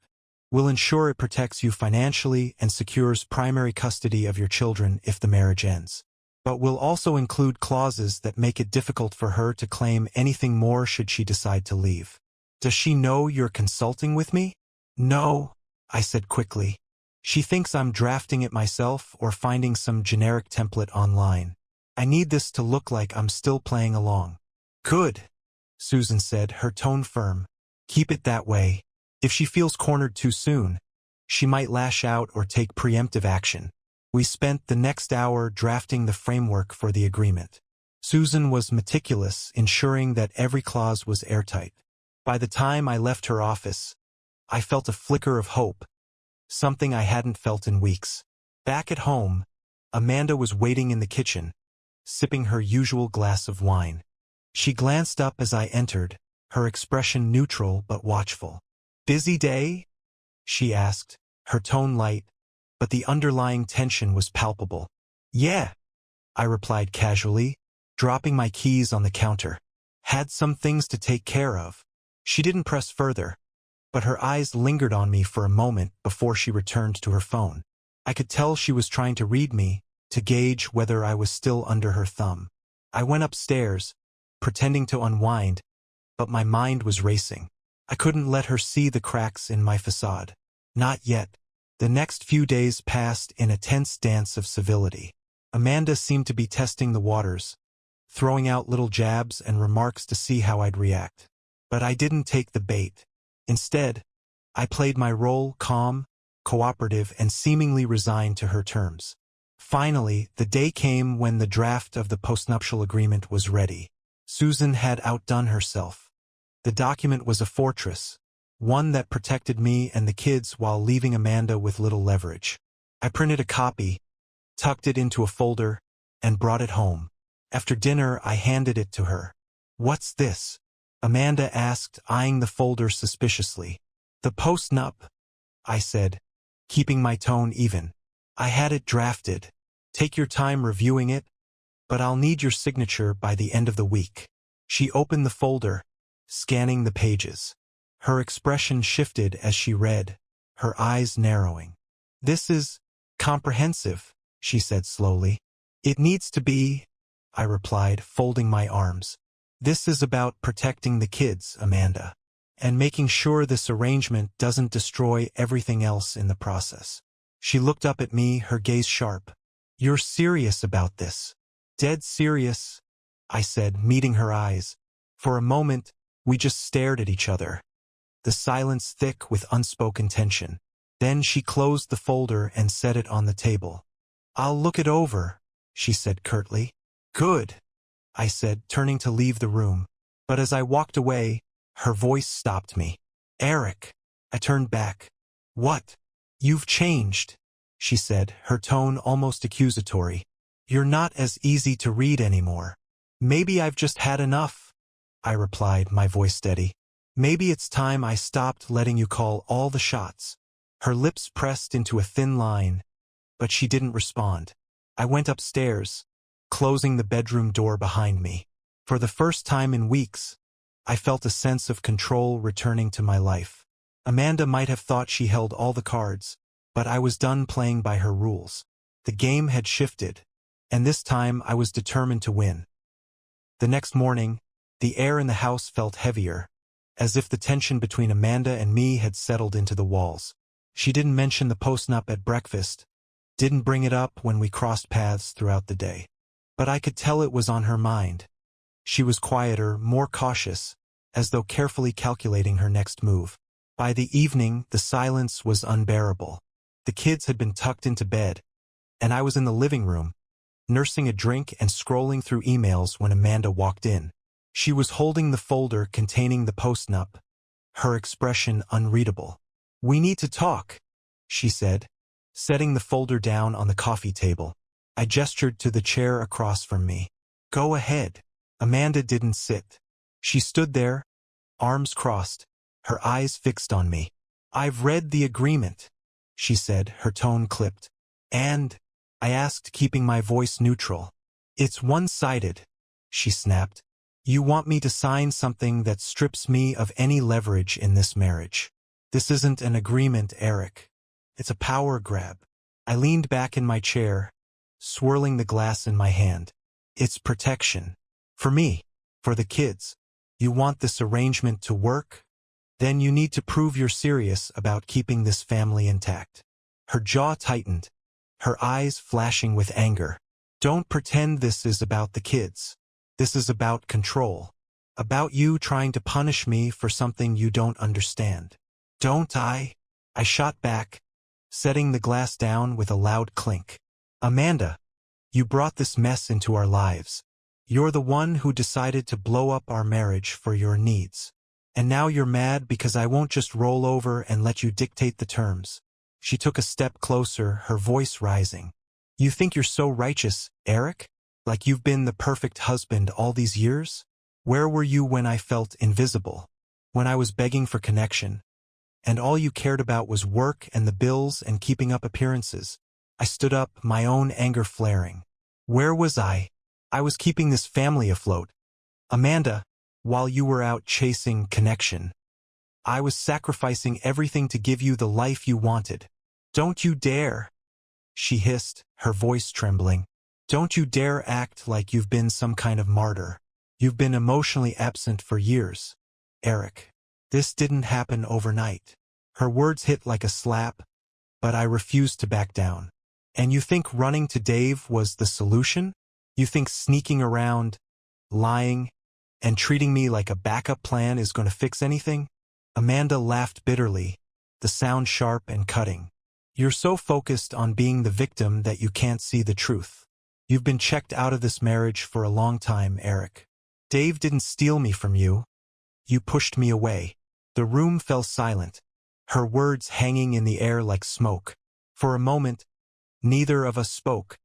We'll ensure it protects you financially and secures primary custody of your children if the marriage ends. But we'll also include clauses that make it difficult for her to claim anything more should she decide to leave. Does she know you're consulting with me? No, I said quickly. She thinks I'm drafting it myself or finding some generic template online. I need this to look like I'm still playing along. Good, Susan said, her tone firm. Keep it that way. If she feels cornered too soon, she might lash out or take preemptive action. We spent the next hour drafting the framework for the agreement. Susan was meticulous, ensuring that every clause was airtight. By the time I left her office, I felt a flicker of hope, something I hadn't felt in weeks. Back at home, Amanda was waiting in the kitchen, sipping her usual glass of wine. She glanced up as I entered, her expression neutral but watchful. Busy day? She asked, her tone light, but the underlying tension was palpable. Yeah, I replied casually, dropping my keys on the counter. Had some things to take care of. She didn't press further, but her eyes lingered on me for a moment before she returned to her phone. I could tell she was trying to read me, to gauge whether I was still under her thumb. I went upstairs, pretending to unwind, but my mind was racing. I couldn't let her see the cracks in my facade. Not yet. The next few days passed in a tense dance of civility. Amanda seemed to be testing the waters, throwing out little jabs and remarks to see how I'd react. But I didn't take the bait. Instead, I played my role calm, cooperative, and seemingly resigned to her terms. Finally, the day came when the draft of the postnuptial agreement was ready. Susan had outdone herself. The document was a fortress, one that protected me and the kids while leaving Amanda with little leverage. I printed a copy, tucked it into a folder, and brought it home. After dinner, I handed it to her. What's this? Amanda asked, eyeing the folder suspiciously. The postnup, I said, keeping my tone even. I had it drafted. Take your time reviewing it, but I'll need your signature by the end of the week. She opened the folder, scanning the pages. Her expression shifted as she read, her eyes narrowing. This is comprehensive, she said slowly. It needs to be, I replied, folding my arms. This is about protecting the kids, Amanda, and making sure this arrangement doesn't destroy everything else in the process. She looked up at me, her gaze sharp. You're serious about this? Dead serious, I said, meeting her eyes. For a moment, we just stared at each other, the silence thick with unspoken tension. Then she closed the folder and set it on the table. "I'll look it over," she said curtly. "Good," I said, turning to leave the room. But as I walked away, her voice stopped me. "Eric." I turned back. "What?" "You've changed," she said, her tone almost accusatory. "You're not as easy to read anymore." "Maybe I've just had enough," I replied, my voice steady. "Maybe it's time I stopped letting you call all the shots." Her lips pressed into a thin line, but she didn't respond. I went upstairs, closing the bedroom door behind me. For the first time in weeks, I felt a sense of control returning to my life. Amanda might have thought she held all the cards, but I was done playing by her rules. The game had shifted, and this time I was determined to win. The next morning, the air in the house felt heavier, as if the tension between Amanda and me had settled into the walls. She didn't mention the postnup at breakfast, didn't bring it up when we crossed paths throughout the day. But I could tell it was on her mind. She was quieter, more cautious, as though carefully calculating her next move. By the evening, the silence was unbearable. The kids had been tucked into bed, and I was in the living room, nursing a drink and scrolling through emails when Amanda walked in. She was holding the folder containing the postnup, her expression unreadable. "We need to talk," she said, setting the folder down on the coffee table. I gestured to the chair across from me. "Go ahead." Amanda didn't sit. She stood there, arms crossed, her eyes fixed on me. "I've read the agreement," she said, her tone clipped. "And?" I asked, keeping my voice neutral. "It's one-sided," she snapped. "You want me to sign something that strips me of any leverage in this marriage. This isn't an agreement, Eric. It's a power grab." I leaned back in my chair, swirling the glass in my hand. "It's protection. For me. For the kids. You want this arrangement to work? Then you need to prove you're serious about keeping this family intact." Her jaw tightened, her eyes flashing with anger. "Don't pretend this is about the kids. This is about control. About you trying to punish me for something you don't understand." "Don't I?" I shot back, setting the glass down with a loud clink. "Amanda, you brought this mess into our lives. You're the one who decided to blow up our marriage for your needs. And now you're mad because I won't just roll over and let you dictate the terms." She took a step closer, her voice rising. "You think you're so righteous, Eric? Like you've been the perfect husband all these years? Where were you when I felt invisible? When I was begging for connection? And all you cared about was work and the bills and keeping up appearances." I stood up, my own anger flaring. "Where was I? I was keeping this family afloat. Amanda, while you were out chasing connection. I was sacrificing everything to give you the life you wanted. Don't you dare," she hissed, her voice trembling. "Don't you dare act like you've been some kind of martyr. You've been emotionally absent for years, Eric. This didn't happen overnight." Her words hit like a slap, but I refused to back down. "And you think running to Dave was the solution? You think sneaking around, lying, and treating me like a backup plan is going to fix anything?" Amanda laughed bitterly, the sound sharp and cutting. "You're so focused on being the victim that you can't see the truth. You've been checked out of this marriage for a long time, Eric. Dave didn't steal me from you. You pushed me away." The room fell silent, her words hanging in the air like smoke. For a moment, neither of us spoke,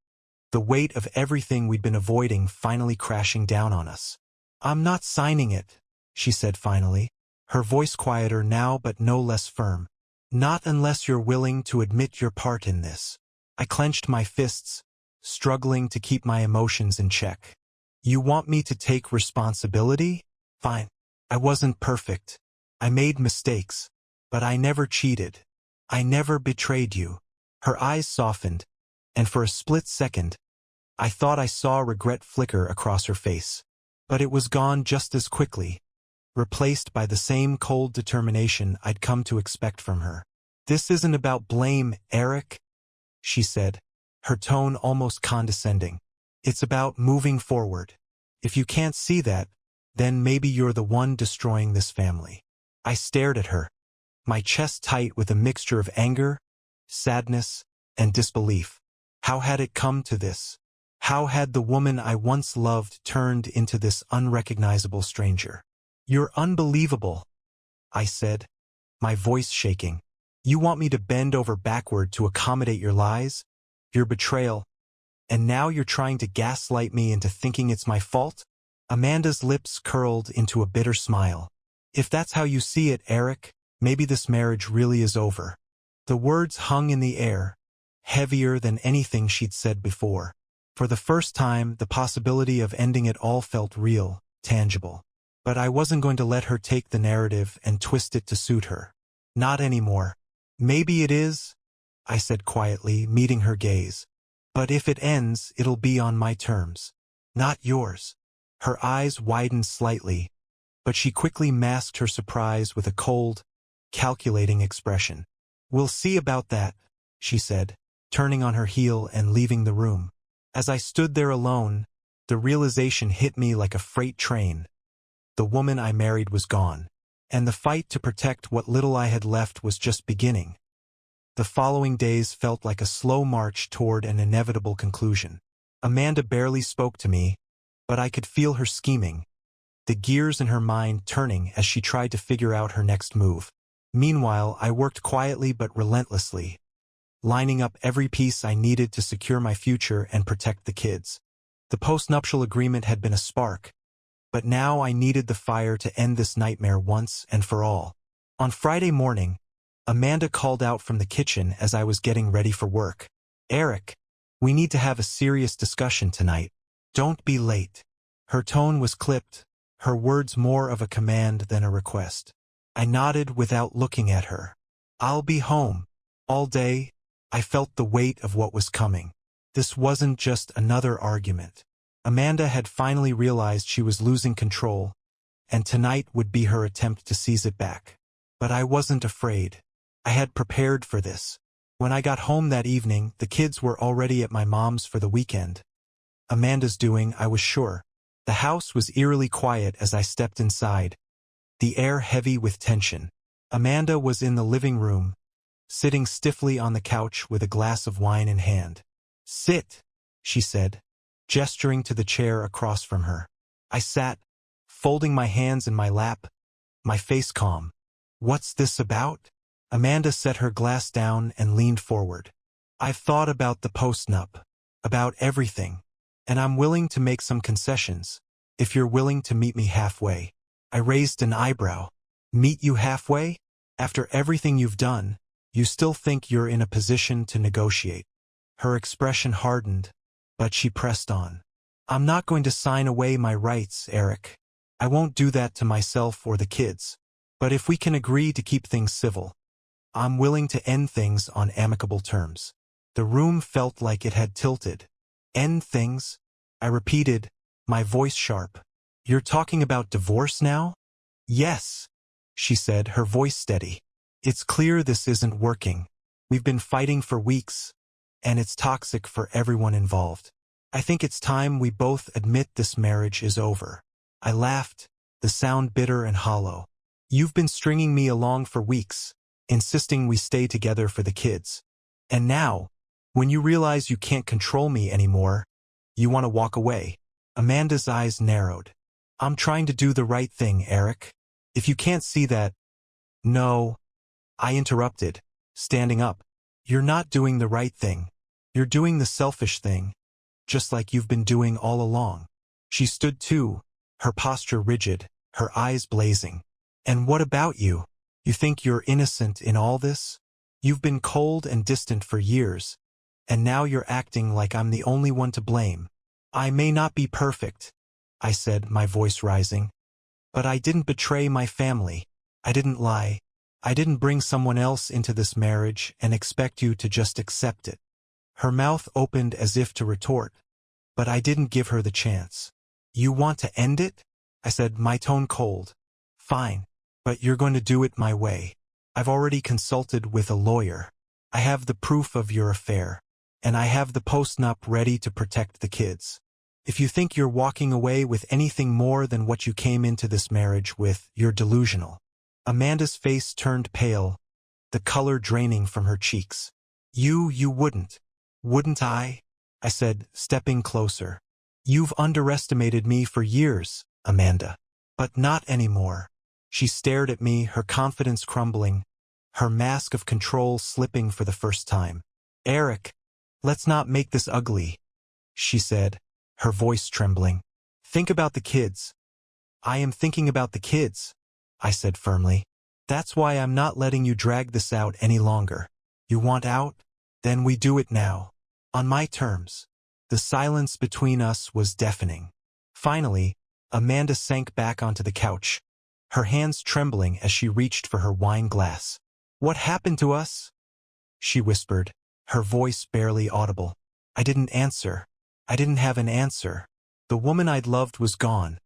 the weight of everything we'd been avoiding finally crashing down on us. "I'm not signing it," she said finally, her voice quieter now but no less firm. "Not unless you're willing to admit your part in this." I clenched my fists, struggling to keep my emotions in check. "You want me to take responsibility? Fine. I wasn't perfect. I made mistakes. But I never cheated. I never betrayed you." Her eyes softened, and for a split second, I thought I saw regret flicker across her face. But it was gone just as quickly, replaced by the same cold determination I'd come to expect from her. "This isn't about blame, Eric," she said, her tone almost condescending. "It's about moving forward. If you can't see that, then maybe you're the one destroying this family. I stared at her, my chest tight with a mixture of anger, sadness, and disbelief. How had it come to this? How had the woman I once loved turned into this unrecognizable stranger? You're unbelievable, I said, my voice shaking. You want me to bend over backward to accommodate your lies, your betrayal, and now you're trying to gaslight me into thinking it's my fault? Amanda's lips curled into a bitter smile. If that's how you see it, Eric, maybe this marriage really is over. The words hung in the air, heavier than anything she'd said before. For the first time, the possibility of ending it all felt real, tangible. But I wasn't going to let her take the narrative and twist it to suit her. Not anymore. Maybe it is, I said quietly, meeting her gaze. But if it ends, it'll be on my terms, not yours. Her eyes widened slightly, but she quickly masked her surprise with a cold, calculating expression. We'll see about that, she said, turning on her heel and leaving the room. As I stood there alone, the realization hit me like a freight train. The woman I married was gone, and the fight to protect what little I had left was just beginning. The following days felt like a slow march toward an inevitable conclusion. Amanda barely spoke to me, but I could feel her scheming, the gears in her mind turning as she tried to figure out her next move. Meanwhile, I worked quietly but relentlessly, lining up every piece I needed to secure my future and protect the kids. The postnuptial agreement had been a spark, but now I needed the fire to end this nightmare once and for all. On Friday morning, Amanda called out from the kitchen as I was getting ready for work. Eric, we need to have a serious discussion tonight. Don't be late. Her tone was clipped, her words more of a command than a request. I nodded without looking at her. I'll be home. All day, I felt the weight of what was coming. This wasn't just another argument. Amanda had finally realized she was losing control, and tonight would be her attempt to seize it back. But I wasn't afraid. I had prepared for this. When I got home that evening, the kids were already at my mom's for the weekend. Amanda's doing, I was sure. The house was eerily quiet as I stepped inside, the air heavy with tension. Amanda was in the living room, sitting stiffly on the couch with a glass of wine in hand. Sit, she said, gesturing to the chair across from her. I sat, folding my hands in my lap, my face calm. What's this about? Amanda set her glass down and leaned forward. I've thought about the postnup, about everything, and I'm willing to make some concessions, if you're willing to meet me halfway. I raised an eyebrow. Meet you halfway? After everything you've done, you still think you're in a position to negotiate. Her expression hardened, but she pressed on. I'm not going to sign away my rights, Eric. I won't do that to myself or the kids. But if we can agree to keep things civil, I'm willing to end things on amicable terms. The room felt like it had tilted. End things? I repeated, my voice sharp. You're talking about divorce now? Yes, she said, her voice steady. It's clear this isn't working. We've been fighting for weeks, and it's toxic for everyone involved. I think it's time we both admit this marriage is over. I laughed, the sound bitter and hollow. You've been stringing me along for weeks, insisting we stay together for the kids. And now, when you realize you can't control me anymore, you want to walk away. Amanda's eyes narrowed. I'm trying to do the right thing, Eric. If you can't see that... No, I interrupted, standing up. You're not doing the right thing. You're doing the selfish thing, just like you've been doing all along. She stood too, her posture rigid, her eyes blazing. And what about you? You think you're innocent in all this? You've been cold and distant for years, and now you're acting like I'm the only one to blame. I may not be perfect, I said, my voice rising. But I didn't betray my family. I didn't lie. I didn't bring someone else into this marriage and expect you to just accept it. Her mouth opened as if to retort, but I didn't give her the chance. You want to end it? I said, my tone cold. Fine, but you're going to do it my way. I've already consulted with a lawyer. I have the proof of your affair, and I have the postnup ready to protect the kids. If you think you're walking away with anything more than what you came into this marriage with, you're delusional. Amanda's face turned pale, the color draining from her cheeks. You wouldn't. Wouldn't I? I said, stepping closer. You've underestimated me for years, Amanda. But not anymore. She stared at me, her confidence crumbling, her mask of control slipping for the first time. Eric, let's not make this ugly, she said, her voice trembling. Think about the kids. I am thinking about the kids, I said firmly. That's why I'm not letting you drag this out any longer. You want out? Then we do it now. On my terms. The silence between us was deafening. Finally, Amanda sank back onto the couch, her hands trembling as she reached for her wine glass. What happened to us? She whispered, her voice barely audible. I didn't answer. I didn't have an answer. The woman I'd loved was gone,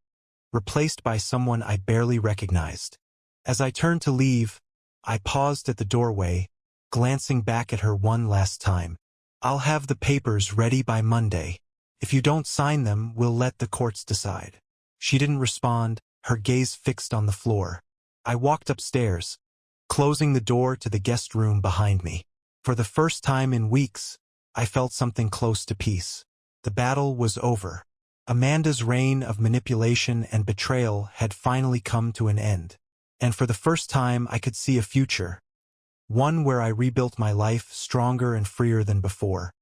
replaced by someone I barely recognized. As I turned to leave, I paused at the doorway, glancing back at her one last time. I'll have the papers ready by Monday. If you don't sign them, we'll let the courts decide. She didn't respond, her gaze fixed on the floor. I walked upstairs, closing the door to the guest room behind me. For the first time in weeks, I felt something close to peace. The battle was over. Amanda's reign of manipulation and betrayal had finally come to an end. And for the first time, I could see a future. One where I rebuilt my life stronger and freer than before.